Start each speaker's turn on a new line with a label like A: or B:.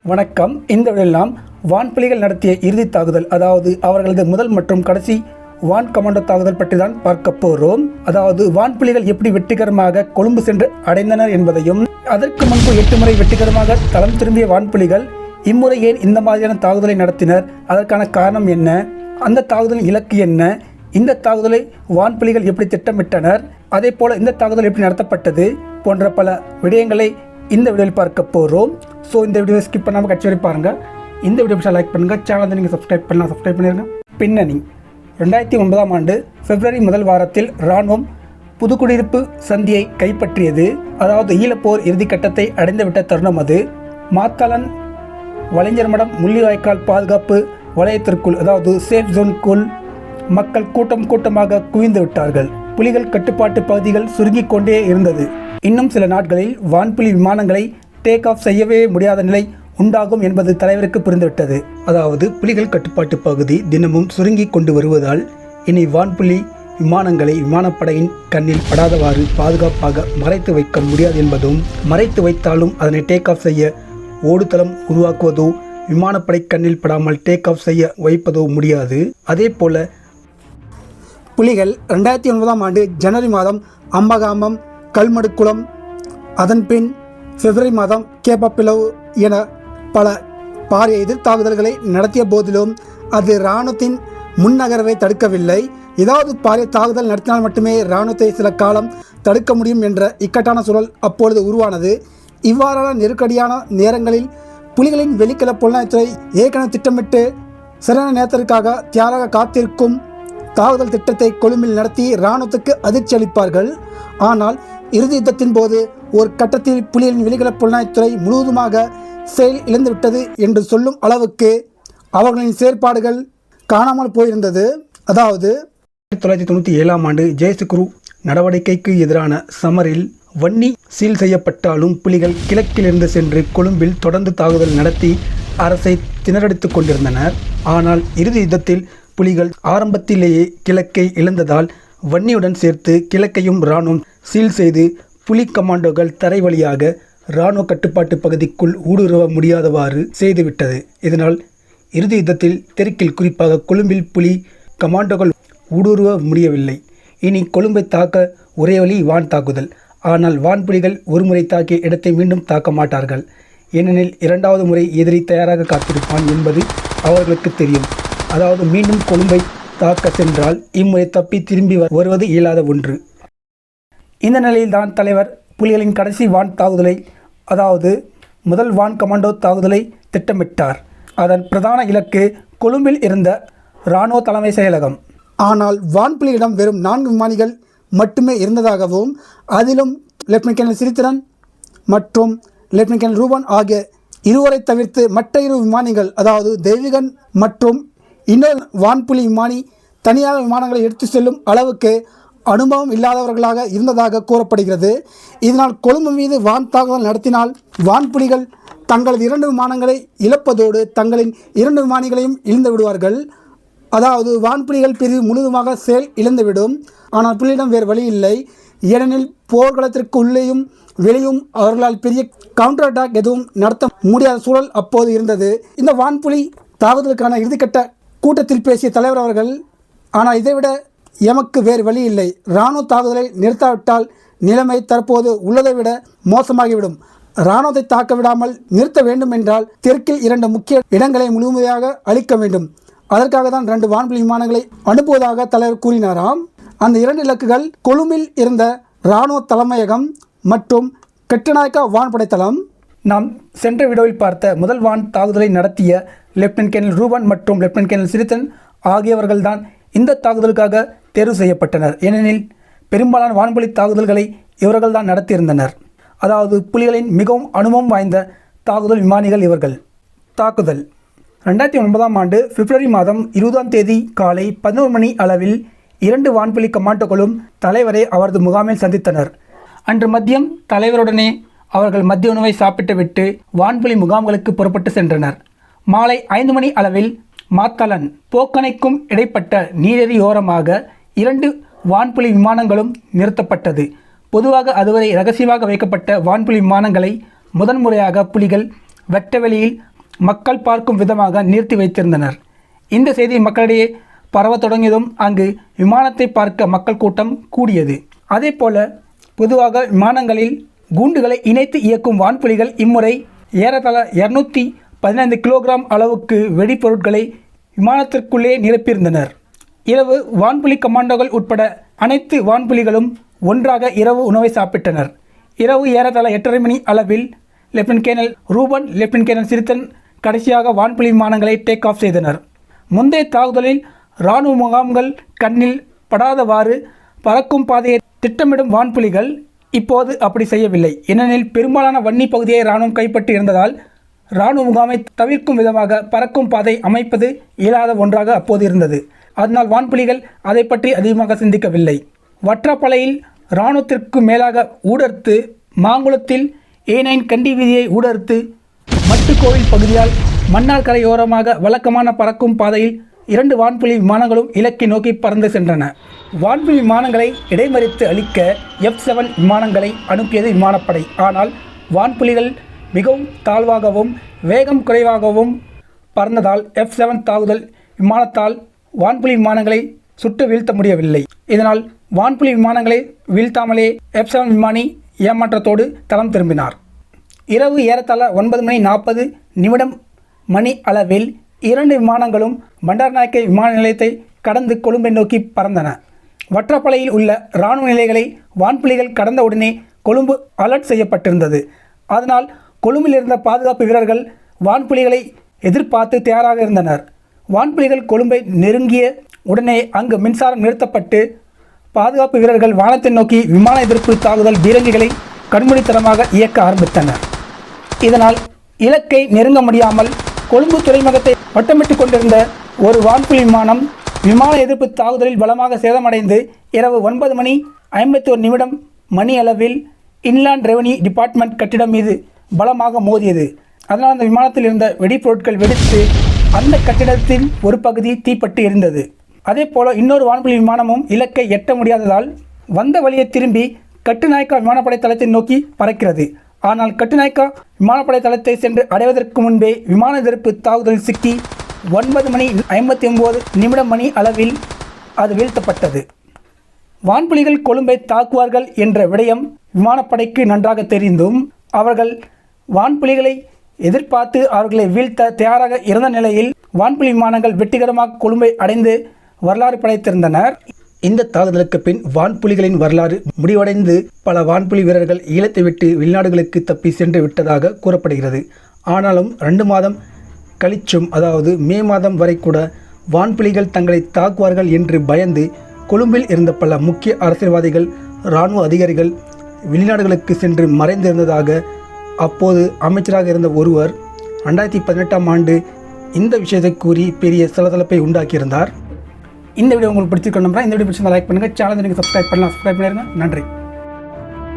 A: வணக்கம். இந்த வீடியோவில் வான்புலிகள் நடத்திய இறுதி தாக்குதல், அதாவது அவர்களது முதல் மற்றும் கடைசி வான் கமாண்டோ தாக்குதல் பற்றி தான் பார்க்க போகிறோம். அதாவது வான்புலிகள் எப்படி வெற்றிகரமாக கொழும்பு சென்று அடைந்தனர் என்பதையும், அதற்கு முன்பு 8 முறை வெற்றிகரமாக தளம் திரும்பிய வான்புலிகள் இம்முறை ஏன் இந்த மாதிரியான தாக்குதலை நடத்தினர், அதற்கான காரணம் என்ன, அந்த தாக்குதலின் இலக்கு என்ன, இந்த தாக்குதலை வான்புலிகள் எப்படி திட்டமிட்டனர், அதே போல இந்த தாக்குதல் எப்படி நடத்தப்பட்டது போன்ற பல விடயங்களை இந்த வீடியோவில் பார்க்க போகிறோம். ஸோ இந்த வீடியோ ஸ்கிப் பண்ணாமல் கட்சி வரை பாருங்கள். இந்த வீடியோ லைக் பண்ணுங்கள், சேனல் நீங்கள் சப்ஸ்கிரைப் பண்ணிடுங்க. பின்னணி: 2009ஆம் ஆண்டு பிப்ரவரி முதல் வாரத்தில் இராணுவம் புதுக்குடியிருப்பு சந்தியை கைப்பற்றியது. அதாவது ஈழப்போர் இறுதிக்கட்டத்தை அடைந்துவிட்ட தருணம் அது. மாத்தளன் வலைஞர்மடம் முள்ளிவாய்க்கால் பாதுகாப்பு வலயத்திற்குள், அதாவது சேஃப் ஜோனுக்குள் மக்கள் கூட்டமாக குவிந்து விட்டார்கள். புலிகள் கட்டுப்பாட்டு பகுதிகள் சுருங்கிக் கொண்டே இருந்தது. இன்னும் சில நாட்களில் வான்புலி விமானங்களை டேக் ஆஃப் செய்யவே முடியாத நிலை உண்டாகும் என்பது தலைவருக்கு புரிந்துவிட்டது. அதாவது புலிகள் கட்டுப்பாட்டு பகுதி தினமும் சுருங்கி கொண்டு வருவதால் இனி வான்புலி விமானங்களை விமானப்படையின் கண்ணில் படாதவாறு பாதுகாப்பாக மறைத்து வைக்க முடியாது என்பதும், மறைத்து வைத்தாலும் அதனை டேக் ஆஃப் செய்ய ஓடுதளம் உருவாக்குவதோ விமானப்படை கண்ணில் படாமல் டேக் ஆஃப் செய்ய வைப்பதோ முடியாது. அதே போல புலிகள் 2009ஆம் ஆண்டு ஜனவரி மாதம் அம்பகாமம், கல்மடுக்குளம், அதன்பின் பிப்ரவரி மாதம் கேப்பப்பிளவு என பல பாரிய எதிர்த்தாக்குதல்களை நடத்திய போதிலும் அது இராணுவத்தின் முன்னகர்வை தடுக்கவில்லை. ஏதாவது பாரிய தாக்குதல் நடத்தினால் மட்டுமே இராணுவத்தை சில காலம் தடுக்க முடியும் என்ற இக்கட்டான சூழல் அப்பொழுது உருவானது. இவ்வாறான நெருக்கடியான நேரங்களில் புலிகளின் வெளிக்கல புலனாய்வுத்துறை ஏற்கனவே திட்டமிட்டு சிறந்த நேரத்திற்காக தியாராக காத்திருக்கும் தாக்குதல் திட்டத்தை கொழும்பில் நடத்தி இராணுவத்துக்கு அதிர்ச்சி அளிப்பார்கள். ஆனால் இறுதி யுத்தத்தின் போது ஒரு கட்டத்தில் புலிகளின் வெளிக்கல புலனாய்வுத்துறை முழுவதுமாக செயல் இழந்துவிட்டது என்று சொல்லும் அளவுக்கு அவர்களின் செயற்பாடுகள் காணாமல் போயிருந்தது. அதாவது 1997ஆம் ஆண்டு ஜெயசுகுரு நடவடிக்கைக்கு எதிரான சமரில் வன்னி சீல் செய்யப்பட்டாலும் புலிகள் கிழக்கிலிருந்து சென்று கொழும்பில் தொடர்ந்து தாக்குதல் நடத்தி அரசை திணறடித்து கொண்டிருந்தனர். ஆனால் இறுதி யுத்தத்தில் புலிகள் ஆரம்பத்திலேயே கிழக்கை இழந்ததால் வன்னியுடன் சேர்த்து கிழக்கையும் இராணுவம் சீல் செய்து புலி கமாண்டோகள் தரை வழியாக இராணுவ கட்டுப்பாட்டு பகுதிக்குள் ஊடுருவ முடியாதவாறு செய்துவிட்டது. இதனால் இறுதி யுத்தத்தில் தெற்கில், குறிப்பாக கொழும்பில் புலி கமாண்டோகள் ஊடுருவ முடியவில்லை. இனி கொழும்பை தாக்க ஒரே வழி வான் தாக்குதல். ஆனால் வான்புலிகள் ஒருமுறை தாக்கிய இடத்தை மீண்டும் தாக்க மாட்டார்கள். ஏனெனில் 2வது முறை எதிரி தயாராக காத்திருப்பான் என்பது அவர்களுக்கு தெரியும். அதாவது மீண்டும் கொழும்பை தாக்க சென்றால் இம்முறை தப்பி திரும்பி வருவது இயலாத ஒன்று. இந்த நிலையில்தான் தலைவர் புலிகளின் கடைசி வான் தாக்குதலை, அதாவது முதல் வான் கமாண்டோ தாக்குதலை திட்டமிட்டார். அதன் பிரதான இலக்கு கொழும்பில் இருந்த இராணுவ தலைமை செயலகம். ஆனால் வான்புலியிடம் வெறும் 4 விமானிகள் மட்டுமே இருந்ததாகவும், அதிலும் லெப்டினன்ட் கர்னல் சிறிதரன் மற்றும் லெப்டினன்ட் கர்னல் ரூபன் ஆகிய இருவரை தவிர்த்து மற்ற 2 விமானிகள், அதாவது தெய்வீகன் மற்றும் இன்னொரு வான்புலி விமானி தனியார் விமானங்களை எடுத்து செல்லும் அளவுக்கு அனுபவம் இல்லாதவர்களாக இருந்ததாக கூறப்படுகிறது. இதனால் கொழும்பு மீது வான் தாக்குதல் நடத்தினால் வான்புலிகள் தங்களது 2 விமானங்களை இழப்பதோடு தங்களின் 2 விமானிகளையும் இழந்து விடுவார்கள். அதாவது வான்புலிகள் பிரிவு முழுவதுமாக செயல் இழந்துவிடும். ஆனால் புலியிடம் வேறு வழி இல்லை. ஏனெனில் போர்க்களத்திற்கு உள்ளேயும் வெளியும் அவர்களால் பெரிய கவுண்டர் அட்டாக் எதுவும் நடத்த முடியாத சூழல் அப்போது இருந்தது. இந்த வான்புலி தாக்குதலுக்கான இறுதிக்கட்ட கூட்டத்தில் பேசிய தலைவர் அவர்கள், ஆனால் இதைவிட எமக்கு வேறு வழி இல்லை, இராணுவ தாக்குதலை நிறுத்தாவிட்டால் நிலைமை தற்போது உள்ளதை விட மோசமாகிவிடும். இராணுவத்தை தாக்க விடாமல் நிறுத்த வேண்டும் என்றால் தெற்கில் 2 முக்கிய இடங்களை முழுமையாக அளிக்க வேண்டும். அதற்காக தான் 2 வான்புலி விமானங்களை அனுப்புவதாக தலைவர் கூறினாராம். அந்த 2 இலக்குகள் கொழும்பில் இருந்த இராணுவ தலைமையகம் மற்றும் கட்டுநாயக்கா வான்படை தளம். நாம் சென்ற வீடியோவில் பார்த்த முதல் வான் தாக்குதலை நடத்திய லெப்டினன்ட் கர்னல் ரூபன் மற்றும் லெப்டினன்ட் கர்னல் சிறிதரன் ஆகியவர்கள்தான் இந்த தாக்குதலுக்காக தேர்வு செய்யப்பட்டனர். ஏனெனில் பெரும்பாலான வான்புலி தாக்குதல்களை இவர்கள்தான் நடத்தியிருந்தனர். அதாவது புலிகளின் மிகவும் அனுபவம் வாய்ந்த தாக்குதல் விமானிகள் இவர்கள். தாக்குதல் 2009ஆம் ஆண்டு பிப்ரவரி மாதம் 20ஆம் தேதி காலை 11 மணி அளவில் 2 வான்புலி கமாண்டோக்களும் தலைவரை அவரது முகாமில் சந்தித்தனர். அன்று மதியம் தலைவருடனே அவர்கள் மதிய உணவை சாப்பிட்டுவிட்டு வான்புலி முகாம்களுக்கு புறப்பட்டு சென்றனர். மாலை 5 மணி அளவில் மாத்தளன் போக்கனைக்கும் இடைப்பட்ட நீரெறியோரமாக 2 வான்புலி விமானங்களும் நிறுத்தப்பட்டது. பொதுவாக அதுவரை இரகசியமாக வைக்கப்பட்ட வான்புலி விமானங்களை முதன்முறையாக புலிகள் வெட்டவெளியில் மக்கள் பார்க்கும் விதமாக நிறுத்தி வைத்திருந்தனர். இந்த செய்தி மக்களிடையே பரவ தொடங்கியதும் அங்கு விமானத்தை பார்க்க மக்கள் கூட்டம் கூடியது. அதே போல பொதுவாக விமானங்களில் குண்டுகளை இணைத்து இயக்கும் வான்புலிகள் இம்முறை ஏறத்தாழ 215 கிலோகிராம் அளவுக்கு வெடிப்பொருட்களை விமானத்திற்குள்ளே நிரப்பியிருந்தனர். இரவு வான்புலி கமாண்டோகள் உட்பட அனைத்து வான்புலிகளும் ஒன்றாக இரவு உணவை சாப்பிட்டனர். இரவு ஏறத்தாழ 8:30 மணி அளவில் lieutenant colonel Ruban, lieutenant colonel Sirithan கடைசியாக வான்புலி விமானங்களை டேக் ஆஃப் செய்தனர். முந்தைய தாக்குதலில் இராணுவ முகாம்கள் கண்ணில் படாதவாறு பறக்கும் பாதையை திட்டமிடும் வான்புலிகள் இப்போது அப்படி செய்யவில்லை. ஏனெனில் பெரும்பாலான வன்னி பகுதியை இராணுவம் கைப்பற்றி இருந்ததால் இராணுவ முகாமை தவிர்க்கும் விதமாக பறக்கும் பாதை அமைப்பது இயலாத ஒன்றாக அப்போது இருந்தது. அதனால் வான்புலிகள் அதை பற்றி அதிகமாக சிந்திக்கவில்லை. வற்றாப்பளையில் இராணுவத்திற்கு மேலாக ஊடறுத்து, மாங்குளத்தில் A9 கண்டி வீதியை ஊடறுத்து, மட்டுக்கோவில் பகுதியால் மன்னார் கரையோரமாக வழக்கமான பறக்கும் பாதையில் 2 வான்புலி விமானங்களும் இலக்கை நோக்கி பறந்து சென்றன. வான்புலி விமானங்களை இடைமறித்து அழிக்க F-7 விமானங்களை அனுப்பியது விமானப்படை. ஆனால் வான்புலிகள் மிகவும் தாழ்வாகவும் வேகம் குறைவாகவும் பறந்ததால் F-7 தாக்குதல் விமானத்தால் வான்புலி விமானங்களை சுட்டு வீழ்த்த முடியவில்லை. இதனால் வான்புலி விமானங்களை வீழ்த்தாமலே F-7 விமானி ஏமாற்றத்தோடு தளம் திரும்பினார். இரவு ஏறத்தாழ 9:40 மணி அளவில் 2 விமானங்களும் பண்டாரநாயக்க விமான நிலையத்தை கடந்து கொழும்பை நோக்கி பறந்தன. வற்றாப்பளையில் உள்ள இராணுவ நிலைகளை வான்புலிகள் கடந்த உடனே கொழும்பு அலர்ட் செய்யப்பட்டிருந்தது. அதனால் கொழும்பில் இருந்த பாதுகாப்பு வீரர்கள் வான்புலிகளை எதிர்பார்த்து தயாராக இருந்தனர். வான்புலிகள் கொழும்பை நெருங்கிய உடனே அங்கு மின்சாரம் நிறுத்தப்பட்டு பாதுகாப்பு வீரர்கள் வானத்தை நோக்கி விமான எதிர்ப்பு தாக்குதல் பீரங்கிகளை கண்மூடித்தனமாக இயக்க ஆரம்பித்தனர். இதனால் இலக்கை நெருங்க முடியாமல் கொழும்பு துறைமுகத்தை வட்டமிட்டு கொண்டிருந்த ஒரு வான்புலி விமானம் விமான எதிர்ப்பு தாக்குதலில் பலமாக சேதமடைந்து இரவு 9:51 மணி அளவில் இன்லாண்ட் ரெவன்யூ டிபார்ட்மெண்ட் கட்டிடம் மீது பலமாக மோதியது. அதனால் அந்த விமானத்தில் இருந்த வெடிப்பொருட்கள் வெடித்து அந்த கட்டிடத்தின் ஒரு பகுதி தீப்பட்டு எரிந்தது. அதே போல இன்னொரு வான்புலி விமானமும் இலக்கை எட்ட முடியாததால் வந்த வழியை திரும்பி கட்டுநாயக்கா விமானப்படை தளத்தை நோக்கி பறக்கிறது. ஆனால் கட்டுநாயக்கா விமானப்படை தளத்தை சென்று அடைவதற்கு முன்பே விமான எதிர்ப்பு தாக்குதலில் சிக்கி 9:59 மணி அளவில் அது வீழ்த்தப்பட்டது. வான்புலிகள் கொழும்பை தாக்குவார்கள் என்ற விடயம் விமானப்படைக்கு நன்றாக தெரிந்தும் அவர்கள் வான்புலிகளை எதிர்பார்த்து அவர்களை வீழ்த்த தயாராக இருந்த நிலையில் வான்புலி விமானங்கள் வெற்றிகரமாக கொழும்பை அடைந்து வரலாறு படைத்திருந்தனர். இந்த தாக்குதலுக்கு பின் வான்புலிகளின் வரலாறு முடிவடைந்து பல வான்புலி வீரர்கள் ஈழத்தை விட்டு வெளிநாடுகளுக்கு தப்பி சென்று விட்டதாக கூறப்படுகிறது. ஆனாலும் 2 மாதம் கழிச்சும், அதாவது மே மாதம் வரை கூட வான்புலிகள் தங்களை தாக்குவார்கள் என்று பயந்து கொழும்பில் இருந்த பல முக்கிய அரசியல்வாதிகள், இராணுவ அதிகாரிகள் வெளிநாடுகளுக்கு சென்று மறைந்திருந்ததாக அப்போது அமைச்சராக இருந்த ஒருவர் 2018ஆம் ஆண்டு இந்த விஷயத்தை கூறி பெரிய சலசலப்பை உண்டாக்கியிருந்தார். இந்த வீடியோ உங்களுக்கு பிடிச்சிருக்கணும். இந்த வீடியோ பிடிச்சிருந்தா லைக் பண்ணுங்கள், சேனலை நீங்கள் சப்ஸ்கிரைப் பண்ணிடுங்க. நன்றி.